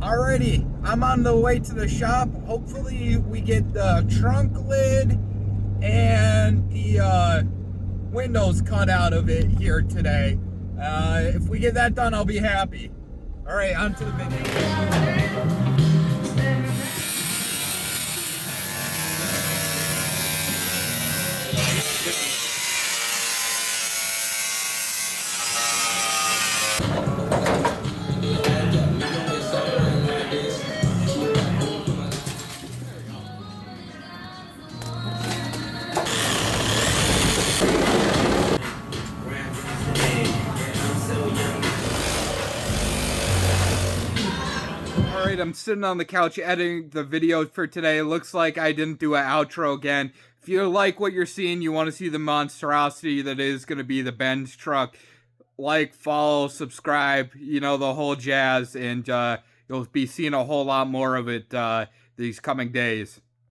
Alrighty, I'm on the way to the shop. Hopefully, we get the trunk lid and the windows cut out of it here today. If we get that done, I'll be happy. All right, on to the video. All right, I'm sitting on the couch editing the video for today. It looks like I didn't do an outro again. If you like what you're seeing, you want to see the monstrosity that is going to be the Benz truck, like, follow, subscribe, the whole jazz, and you'll be seeing a whole lot more of it these coming days.